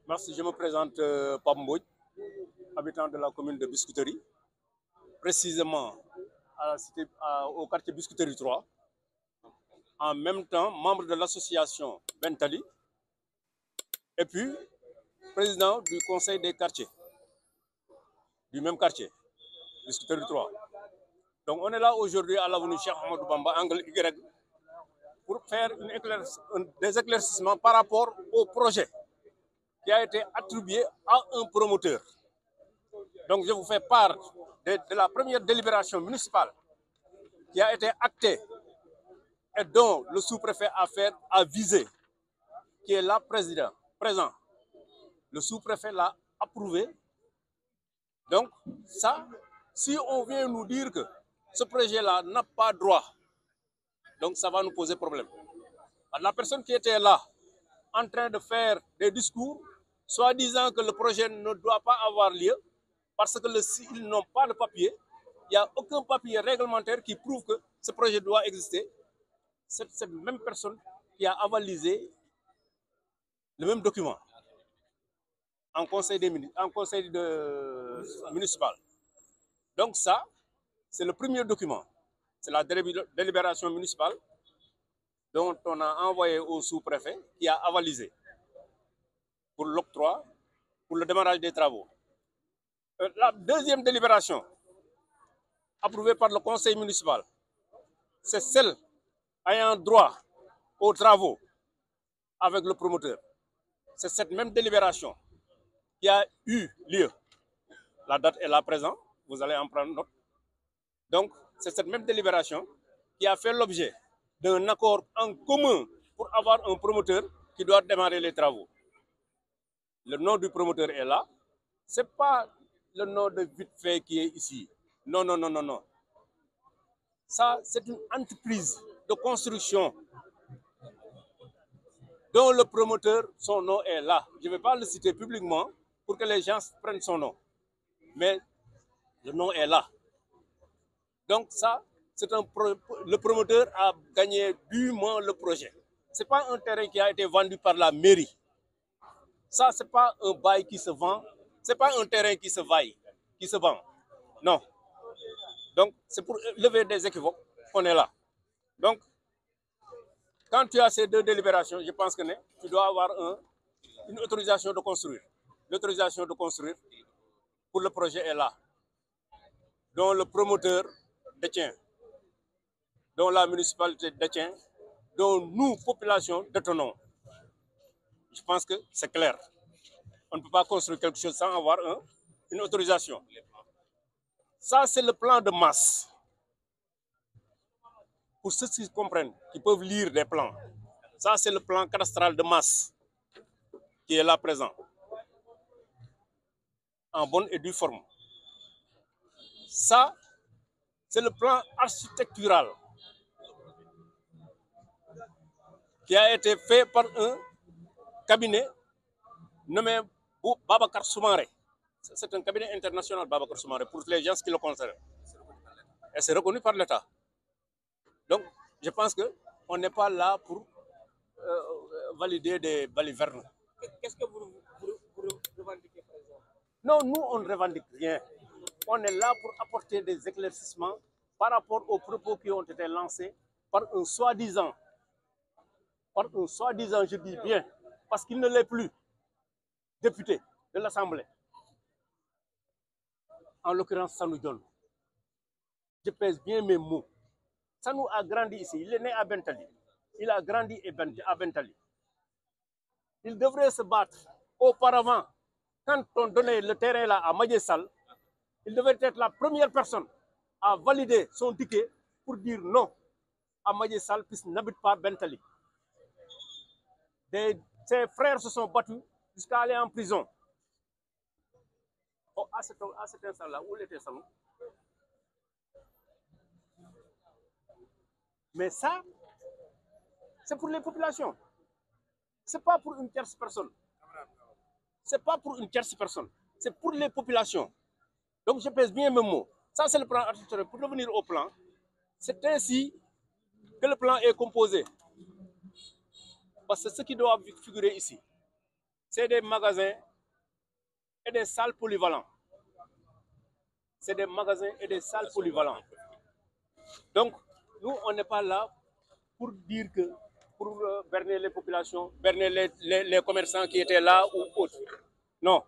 Merci, je me présente Pape Mbodj, habitant de la commune de Biscuiterie, précisément au quartier Biscuiterie 3, en même temps membre de l'association Bentali, et puis président du conseil des quartiers, du même quartier, Biscuiterie 3. Donc on est là aujourd'hui à l'avenue Cheikh Ahmadou Bamba, angle Y, pour faire des éclaircissements par rapport au projet qui a été attribué à un promoteur. Donc je vous fais part de la première délibération municipale qui a été actée et dont le sous-préfet a visé, qui est là présent. Le sous-préfet l'a approuvé. Donc ça, si on vient nous dire que ce projet-là n'a pas droit, donc ça va nous poser problème. La personne qui était là, en train de faire des discours, soit disant que le projet ne doit pas avoir lieu, parce qu'ils n'ont pas de papier, il n'y a aucun papier réglementaire qui prouve que ce projet doit exister. C'est cette même personne qui a avalisé le même document en conseil municipal. Donc ça, c'est le premier document. C'est la délibération municipale dont on a envoyé au sous-préfet qui a avalisé pour l'octroi, pour le démarrage des travaux. La deuxième délibération, approuvée par le conseil municipal, c'est celle ayant droit aux travaux avec le promoteur. C'est cette même délibération qui a eu lieu. La date est là présente, vous allez en prendre note. Donc, c'est cette même délibération qui a fait l'objet d'un accord en commun pour avoir un promoteur qui doit démarrer les travaux. Le nom du promoteur est là. Ce n'est pas le nom de vite fait qui est ici. Non, non, non, non, non. Ça, c'est une entreprise de construction dont le promoteur, son nom est là. Je ne vais pas le citer publiquement pour que les gens prennent son nom. Mais le nom est là. Donc ça, le promoteur a gagné dûment le projet. Ce n'est pas un terrain qui a été vendu par la mairie. Ça, ce n'est pas un bail qui se vend. Ce n'est pas un terrain qui se vend. Non. Donc, c'est pour lever des équivoques qu'on est là. Donc, quand tu as ces deux délibérations, je pense que tu dois avoir une autorisation de construire. L'autorisation de construire pour le projet est là, dont le promoteur détient, dont la municipalité détient, dont nous, population, détenons. Je pense que c'est clair. On ne peut pas construire quelque chose sans avoir une autorisation. Ça, c'est le plan de masse. Pour ceux qui comprennent, qui peuvent lire des plans, ça, c'est le plan cadastral de masse qui est là présent, en bonne et due forme. Ça, c'est le plan architectural qui a été fait par un cabinet nommé Babacar Soumaré. C'est un cabinet international, Babacar Soumaré, pour les gens qui le concernent. Et c'est reconnu par l'État. Donc, je pense qu'on n'est pas là pour valider des balivernes. Qu'est-ce que vous revendiquez, par exemple? Non, nous, on ne revendique rien. On est là pour apporter des éclaircissements par rapport aux propos qui ont été lancés par un soi-disant, je dis bien, parce qu'il ne l'est plus, député de l'Assemblée. En l'occurrence, Sanou Dione. Je pèse bien mes mots. Sanou a grandi ici. Il est né à Bentali. Il a grandi à Bentali. Il devrait se battre. Auparavant, quand on donnait le terrain là à Madje Sall, il devait être la première personne à valider son ticket pour dire non à Madje Sall puisqu'il n'habite pas Bentali. Ses frères se sont battus jusqu'à aller en prison. Oh, à cet instant-là, où était Sanou? Mais ça, c'est pour les populations. Ce n'est pas pour une tierce personne. Ce n'est pas pour une tierce personne. C'est pour les populations. Donc, je pèse bien mes mots. Ça, c'est le plan architectural. Pour revenir au plan, c'est ainsi que le plan est composé. Parce que ce qui doit figurer ici, c'est des magasins et des salles polyvalents. C'est des magasins et des salles polyvalents. Donc, nous, on n'est pas là pour dire que, pour berner les populations, berner les commerçants qui étaient là ou autres. Non.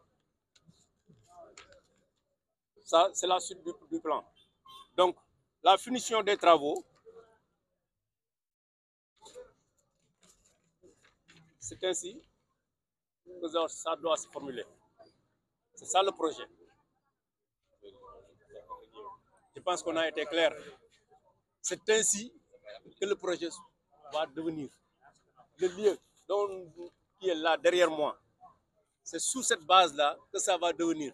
Ça, c'est la suite du plan. Donc, la finition des travaux, c'est ainsi que ça doit se formuler. C'est ça le projet. Je pense qu'on a été clair. C'est ainsi que le projet va devenir. Le lieu qui est là derrière moi, c'est sous cette base-là que ça va devenir.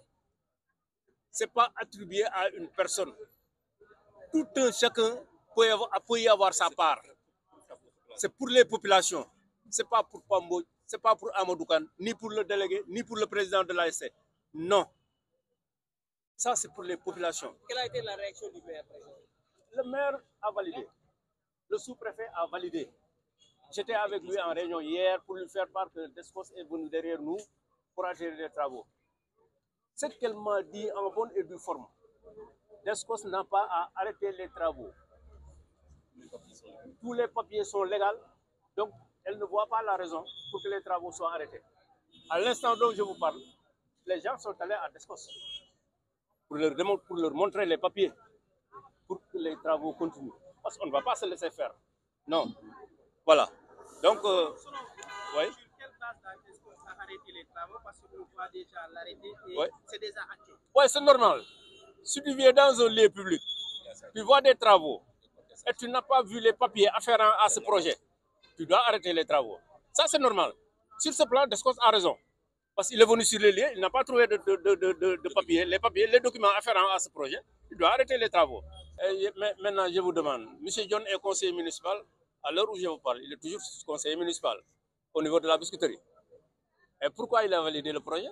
Ce n'est pas attribué à une personne. Tout un chacun peut y avoir sa part. C'est pour les populations. Ce n'est pas pour Pambo, ce n'est pas pour Amadou Kane, ni pour le délégué, ni pour le président de l'ASC. Non. Ça, c'est pour les populations. Quelle a été la réaction du maire? Le maire a validé. Le sous-préfet a validé. J'étais avec lui en réunion hier pour lui faire part que Descos est venu derrière nous pour attirer les travaux. Ce qu'elle m'a dit en bonne et due forme, Descos n'a pas à arrêter les travaux. Tous les papiers sont légaux, donc elle ne voit pas la raison pour que les travaux soient arrêtés. À l'instant dont je vous parle, les gens sont allés à Descos pour leur montrer les papiers, pour que les travaux continuent. Parce qu'on ne va pas se laisser faire. Non. Voilà. Donc, oui. Sur quelle base Descos a arrêté les travaux? Parce qu'on voit déjà l'arrêter et Ouais. c'est déjà acté. Oui, c'est normal. Si tu viens dans un lieu public, tu vois des travaux et tu n'as pas vu les papiers afférents à ce projet, tu dois arrêter les travaux. Ça, c'est normal. Sur ce plan, Descos a raison. Parce qu'il est venu sur les lieux, il n'a pas trouvé de papiers, les documents afférents à ce projet, il doit arrêter les travaux. Et maintenant, je vous demande, M. John est conseiller municipal, à l'heure où je vous parle, il est toujours conseiller municipal au niveau de la biscuiterie. Et pourquoi il a validé le projet?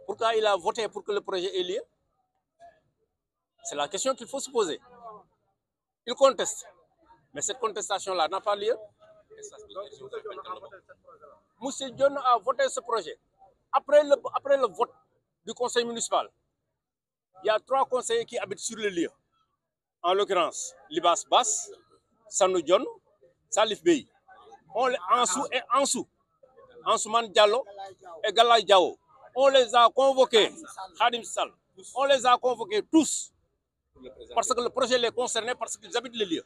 Pourquoi il a voté pour que le projet ait lieu? C'est la question qu'il faut se poser. Il conteste. Mais cette contestation-là n'a pas lieu. M. John a voté ce projet. Après le vote du conseil municipal, il y a 3 conseillers qui habitent sur le lieu. En l'occurrence, Libas Bass, Sanou John, Salif Bey. Ansouman Diallo et Galay Diao. On les a convoqués, Khadim Sall, on les a convoqués tous, parce que le projet les concernait, parce qu'ils habitent le lieu.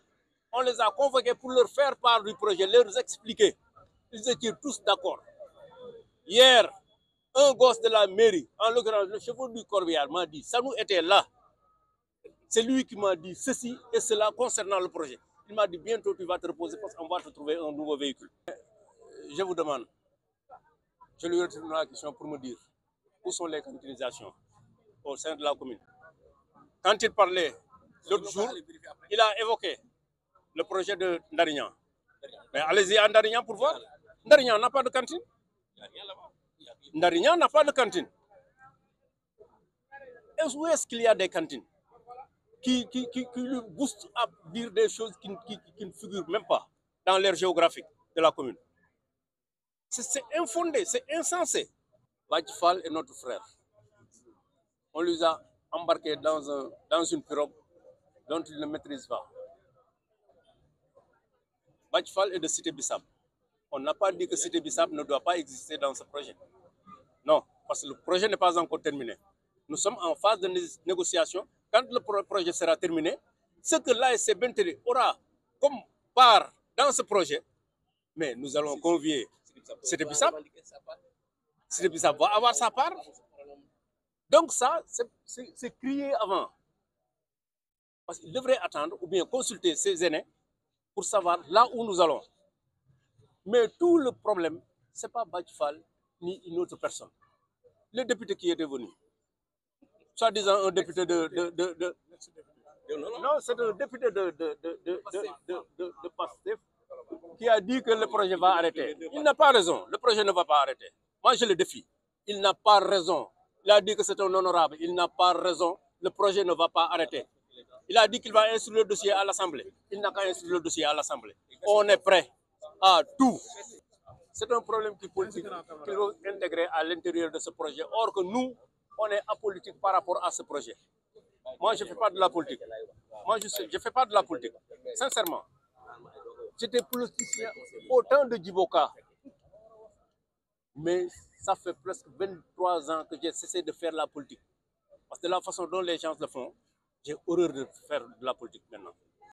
On les a convoqués pour leur faire part du projet, leur expliquer. Ils étaient tous d'accord. Hier, un gosse de la mairie, en l'occurrence le chef du Corbillard, m'a dit, Sanou était là. C'est lui qui m'a dit ceci et cela concernant le projet. Il m'a dit, bientôt tu vas te reposer parce qu'on va te trouver un nouveau véhicule. Je vous demande, je lui retourne la question pour me dire, où sont les cantinisations au sein de la commune? Quand il parlait l'autre jour, il a évoqué le projet de Ndarignan. Mais allez-y à Ndarignan pour voir. Ndarignan n'a pas de cantine. Ndarignan n'a pas de cantine. Et où est-ce qu'il y a des cantines qui lui boostent à dire des choses qui ne figurent même pas dans l'aire géographique de la commune? C'est infondé, c'est insensé. Badjifal est notre frère. On lui a embarqué dans une pirogue dont il ne maîtrise pas. Badjifal est de Cité Bissap. On n'a pas dit que Cité Bissap ne doit pas exister dans ce projet. Non, parce que le projet n'est pas encore terminé. Nous sommes en phase de négociation. Quand le projet sera terminé, ce que l'ASC Bentélé aura comme part dans ce projet, mais nous allons convier Cité Bissap. Cité Bissap va avoir sa part. Donc ça, c'est crié avant. Parce qu'il devrait attendre ou bien consulter ses aînés pour savoir là où nous allons. Mais tout le problème, ce n'est pas Badjifal ni une autre personne. Le député qui était venu, soi-disant un député non, c'est un député de PASTEF qui a dit que le projet va arrêter. Il n'a pas raison, le projet ne va pas arrêter. Moi, je le défie. Il n'a pas raison. Il a dit que c'est un honorable. Il n'a pas raison. Le projet ne va pas arrêter. Il a dit qu'il va instruire le dossier à l'Assemblée. Il n'a qu'à instruire le dossier à l'Assemblée. On est prêt à tout. C'est un problème qu'il faut intégrer à l'intérieur de ce projet. Or que nous, on est apolitique par rapport à ce projet. Moi, je ne fais pas de la politique. Moi, je ne fais pas de la politique. Sincèrement. J'étais politicien au temps de Djiboka. Mais ça fait presque 23 ans que j'ai cessé de faire la politique. Parce que de la façon dont les gens le font, j'ai horreur de faire de la politique maintenant.